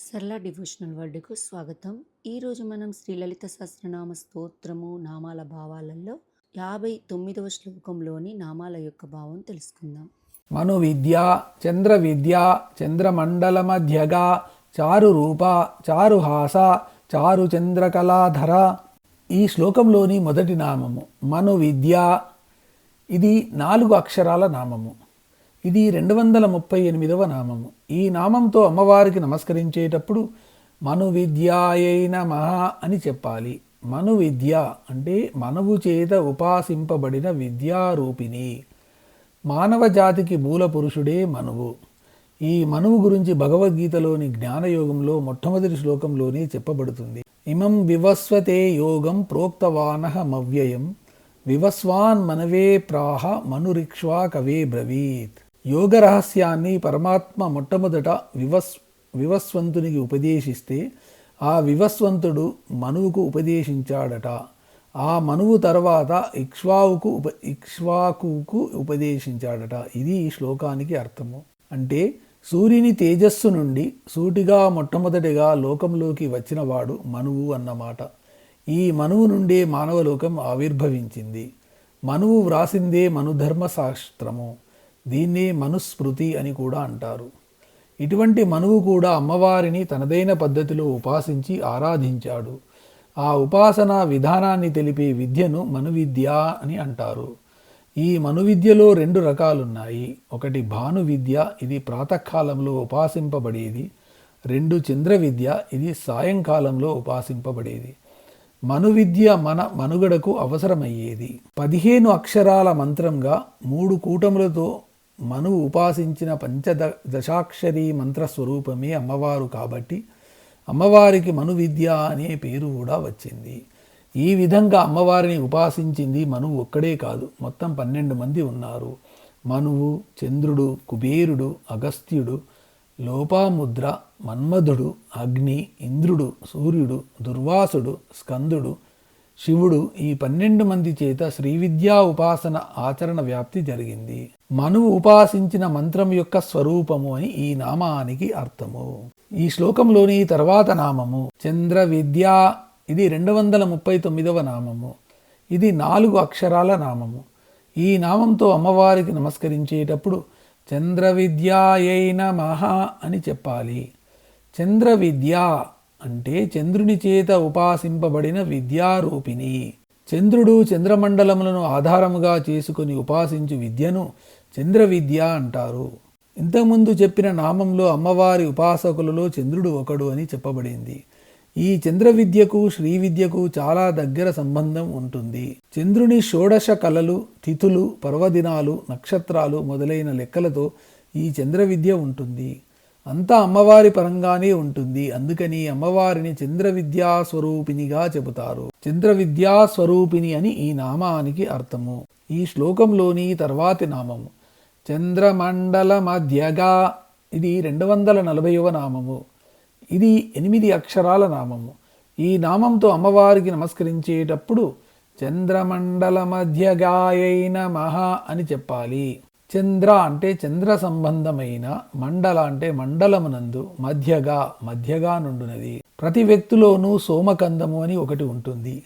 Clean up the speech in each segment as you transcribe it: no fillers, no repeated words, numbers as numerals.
సరళ డివోషనల్ వర్డ్కు స్వాగతం. ఈరోజు మనం శ్రీలలిత సహస్రనామ స్తోత్రము నామాల భావాలలో 59వ శ్లోకంలోని నామాల యొక్క భావం తెలుసుకుందాం. మను విద్య చంద్ర విద్య చంద్రమండలమధ్యగా చారు రూప చారుహాస చారు చంద్రకళాధర. ఈ శ్లోకంలోని మొదటి నామము మను విద్య. ఇది 4 అక్షరాల నామము. ఇది 238వ నామము. ఈ నామంతో అమ్మవారికి నమస్కరించేటప్పుడు మను విద్యాయై నమః అని చెప్పాలి. మను విద్య అంటే మనువు చేత ఉపాసింపబడిన విద్యారూపిణి. మానవ జాతికి మూల పురుషుడే మనువు. ఈ మనువు గురించి భగవద్గీతలోని జ్ఞానయోగంలో మొట్టమొదటి శ్లోకంలోనే చెప్పబడుతుంది. ఇమం వివస్వతే యోగం ప్రోక్తవానహమవ్యయం వివస్వాన్ మనవే ప్రాహ మనురిక్ష్వా కవే బ్రవీత్. యోగ రహస్యాన్ని పరమాత్మ మొట్టమొదట వివస్వంతునికి ఉపదేశిస్తే ఆ వివస్వంతుడు మనువుకు ఉపదేశించాడట. ఆ మనువు తర్వాత ఇక్ష్వాకుకు ఉపదేశించాడట. ఇది ఈ శ్లోకానికి అర్థము. అంటే సూర్యుని తేజస్సు నుండి సూటిగా మొట్టమొదటిగా లోకంలోకి వచ్చినవాడు మనువు అన్నమాట. ఈ మనువు నుండే మానవలోకం ఆవిర్భవించింది. మనువు వ్రాసిందే మనుధర్మశాస్త్రము. దీన్నే మనుస్మృతి అని కూడా అంటారు. ఇటువంటి మనువు కూడా అమ్మవారిని తనదైన పద్ధతిలో ఉపాసించి ఆరాధించాడు. ఆ ఉపాసనా విధానాన్ని తెలిపే విద్యను మనువిద్య అని అంటారు. ఈ మనువిద్యలో 2 రకాలున్నాయి. ఒకటి భాను విద్య, ఇది ప్రాతకాలంలో ఉపాసింపబడేది. 2 చంద్ర విద్య, ఇది సాయంకాలంలో ఉపాసింపబడేది. మనువిద్య మన మనుగడకు అవసరమయ్యేది. 15 అక్షరాల మంత్రంగా 3 కూటములతో మనువు ఉపాసించిన పంచదశాక్షరీ మంత్రస్వరూపమే అమ్మవారు కాబట్టి అమ్మవారికి మనువిద్య అనే పేరు కూడా వచ్చింది. ఈ విధంగా అమ్మవారిని ఉపాసించింది మనువు ఒక్కడే కాదు, మొత్తం 12 మంది ఉన్నారు. మనువు, చంద్రుడు, కుబేరుడు, అగస్త్యుడు, లోపాముద్ర, మన్మధుడు, అగ్ని, ఇంద్రుడు, సూర్యుడు, దుర్వాసుడు, స్కందుడు, శివుడు, ఈ 12 మంది చేత శ్రీవిద్యా ఉపాసన ఆచరణ వ్యాప్తి జరిగింది. మనువు ఉపాసించిన మంత్రం యొక్క స్వరూపము అని ఈ నామానికి అర్థము. ఈ శ్లోకంలోని తర్వాత నామము చంద్ర విద్య. ఇది 239వ నామము. ఇది 4 అక్షరాల నామము. ఈ నామంతో అమ్మవారికి నమస్కరించేటప్పుడు చంద్ర విద్యాయై నమః అని చెప్పాలి. చంద్ర విద్య అంటే చంద్రుని చేత ఉపాసింపబడిన విద్యారూపిణి. చంద్రుడు చంద్రమండలములను ఆధారముగా చేసుకుని ఉపాసించు విద్యను చంద్ర విద్య అంటారు. ఇంతకుముందు చెప్పిన నామంలో అమ్మవారి ఉపాసకులలో చంద్రుడు ఒకడు అని చెప్పబడింది. ఈ చంద్ర విద్యకు శ్రీ విద్యకు చాలా దగ్గర సంబంధం ఉంటుంది. చంద్రుని షోడశ కళలు, తిథులు, పర్వదినాలు, నక్షత్రాలు మొదలైన లెక్కలతో ఈ చంద్ర విద్య ఉంటుంది. అంతా అమ్మవారి పరంగానే ఉంటుంది. అందుకని అమ్మవారిని చంద్ర విద్యా స్వరూపిణిగా చెబుతారు. చంద్ర విద్యా స్వరూపిణి అని ఈ నామానికి అర్థము. ఈ శ్లోకంలోని తర్వాతి నామము చంద్రమండల మధ్యగా. ఇది 240వ నామము. ఇది 8 అక్షరాల నామము. ఈ నామంతో అమ్మవారికి నమస్కరించేటప్పుడు చంద్రమండల మధ్యగాయై నమః అని చెప్పాలి. చంద్ర అంటే చంద్ర సంబంధమైన, మండల అంటే మండలమునందు, మధ్యగా నుండునది. ప్రతి వ్యక్తిలోనూ సోమకందము అని ఒకటి ఉంటుంది.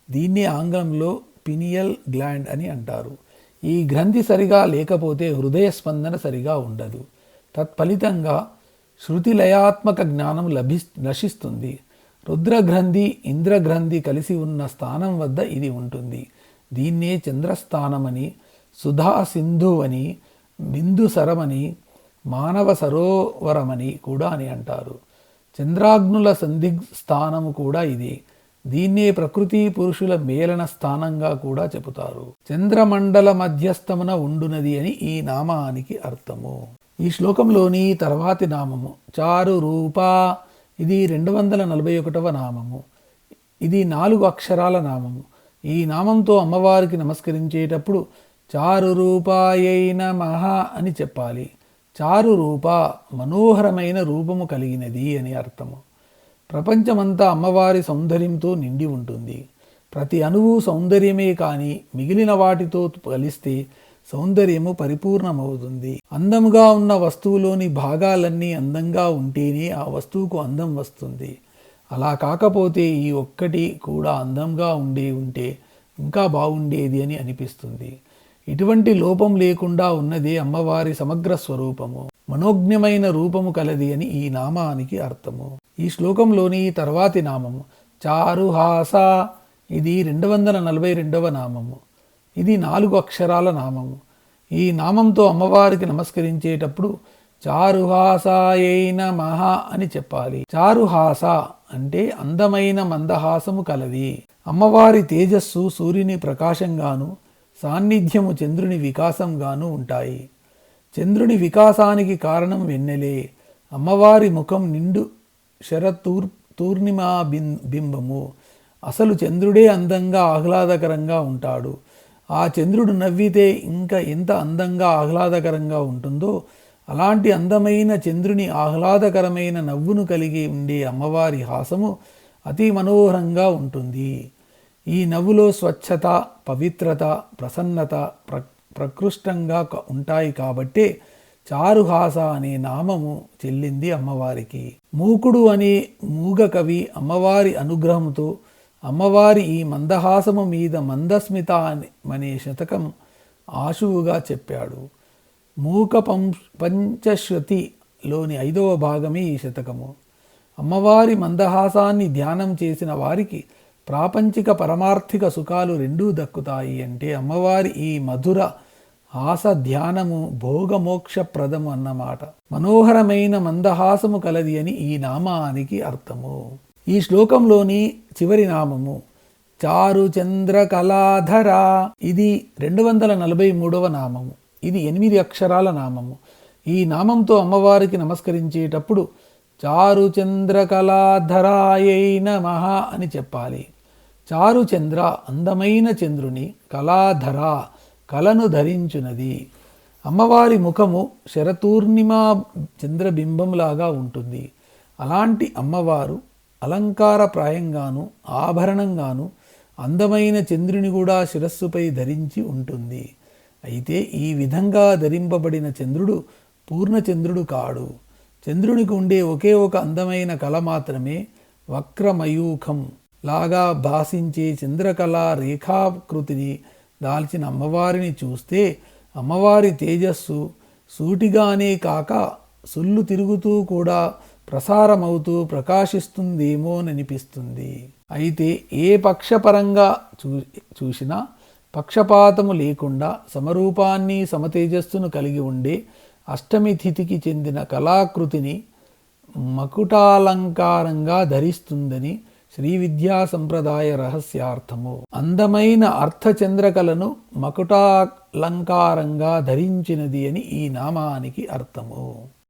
దీన్ని ఆంగ్లంలో పినియల్ గ్లాండ్ అని అంటారు. ఈ గ్రంథి సరిగా లేకపోతే హృదయ స్పందన సరిగా ఉండదు. తత్ఫలితంగా శృతిలయాత్మక జ్ఞానం నశిస్తుంది. రుద్రగ్రంథి, ఇంద్రగ్రంథి కలిసి ఉన్న స్థానం వద్ద ఇది ఉంటుంది. దీన్నే చంద్రస్థానమని, సుధా సింధువని, బిందుసరమని, మానవ సరోవరమని కూడా అని అంటారు. చంద్రాగ్నుల సంధి స్థానము కూడా ఇది. దీన్నే ప్రకృతి పురుషుల మేలన స్థానంగా కూడా చెబుతారు. చంద్రమండల మధ్యస్థమున ఉండునది అని ఈ నామానికి అర్థము. ఈ శ్లోకంలోని తర్వాతి నామము చారు రూప. ఇది 241వ నామము. ఇది 4 అక్షరాల నామము. ఈ నామంతో అమ్మవారికి నమస్కరించేటప్పుడు చారు రూపాయై నమః అని చెప్పాలి. చారు రూప మనోహరమైన రూపము కలిగినది అని అర్థము. ప్రపంచమంతా అమ్మవారి సౌందర్యంతో నిండి ఉంటుంది. ప్రతి అణువు సౌందర్యమే కానీ మిగిలిన వాటితో కలిస్తే సౌందర్యము పరిపూర్ణమవుతుంది. అందముగా ఉన్న వస్తువులోని భాగాలన్నీ అందంగా ఉంటేనే ఆ వస్తువుకు అందం వస్తుంది. అలా కాకపోతే ఈ ఒక్కటి కూడా అందంగా ఉంటే ఇంకా బాగుండేది అని అనిపిస్తుంది. ఇటువంటి లోపం లేకుండా ఉన్నదే అమ్మవారి సమగ్ర స్వరూపము, మనోజ్ఞమైన రూపము కలది అని ఈ నామానికి అర్థము. ఈ శ్లోకంలోని తర్వాతి నామము చారుహాస. ఇది 242వ నామము. ఇది 4 అక్షరాల నామము. ఈ నామంతో అమ్మవారికి నమస్కరించేటప్పుడు చారుహాసాయై నమః అని చెప్పాలి. చారుహాస అంటే అందమైన మందహాసము కలది. అమ్మవారి తేజస్సు సూర్యుని ప్రకాశంగాను, సాన్నిధ్యము చంద్రుని వికాసంగాను ఉంటాయి. చంద్రుని వికాసానికి కారణం వెన్నెలే. అమ్మవారి ముఖం నిండు శరతూర్ణిమా బింబము. అసలు చంద్రుడే అందంగా ఆహ్లాదకరంగా ఉంటాడు. ఆ చంద్రుడు నవ్వితే ఇంకా ఎంత అందంగా ఆహ్లాదకరంగా ఉంటుందో అలాంటి అందమైన చంద్రుని ఆహ్లాదకరమైన నవ్వును కలిగి ఉండే అమ్మవారి హాసము అతి మనోహరంగా ఉంటుంది. ఈ నవ్వులో స్వచ్ఛత, పవిత్రత, ప్రసన్నత ప్రకృష్టంగా ఉంటాయి కాబట్టే చారుహాస అనే నామము చెల్లింది అమ్మవారికి. మూకుడు అనే మూగ కవి అమ్మవారి అనుగ్రహంతో అమ్మవారి ఈ మందహాసము మీద మందస్మిత అనే శతకం ఆశువుగా చెప్పాడు. మూక పంచశ్రుతిలోని 5వ భాగమే ఈ శతకము. అమ్మవారి మందహాసాన్ని ధ్యానం చేసిన వారికి ప్రాపంచిక పరమార్థిక సుఖాలు రెండూ దక్కుతాయి అంటే అమ్మవారి ఈ మధుర హాస ధ్యానము భోగమోక్షప్రదము అన్నమాట. మనోహరమైన మందహాసము కలది అని ఈ నామానికి అర్థము. ఈ శ్లోకంలోని చివరి నామము చారు చంద్ర కళాధర. ఇది 243వ నామము. ఇది 8 అక్షరాల నామము. ఈ నామంతో అమ్మవారికి నమస్కరించేటప్పుడు చారు చంద్ర కళాధరాయై నమః అని చెప్పాలి. చారు చంద్ర అందమైన చంద్రుని, కళాధర కలను ధరించునది. అమ్మవారి ముఖము శరతూర్ణిమా చంద్రబింబంలాగా ఉంటుంది. అలాంటి అమ్మవారు అలంకారప్రాయంగాను ఆభరణంగాను అందమైన చంద్రుని కూడా శిరస్సుపై ధరించి ఉంటుంది. అయితే ఈ విధంగా ధరింపబడిన చంద్రుడు పూర్ణచంద్రుడు కాడు. చంద్రునికి ఉండే ఒకే ఒక అందమైన కళ మాత్రమే వక్రమయూఖం లాగా భాషించే చంద్రకళా రేఖాకృతిని దాల్చిన అమ్మవారిని చూస్తే అమ్మవారి తేజస్సు సూటిగానే కాక సుళ్ళు తిరుగుతూ కూడా ప్రసారమవుతూ ప్రకాశిస్తుందేమోననిపిస్తుంది. అయితే ఏ పక్షపరంగా చూసినా పక్షపాతము లేకుండా సమరూపాన్ని సమతేజస్సును కలిగి ఉండే అష్టమి తిథికి చెందిన కళాకృతిని మకుటాలంకారంగా ధరిస్తుందని శ్రీ విద్యా సంప్రదాయ రహస్యార్థము. అందమైన అర్ధచంద్రకళను మకుటాలంకారంగా ధరించినది అని ఈ నామానికి అర్థము.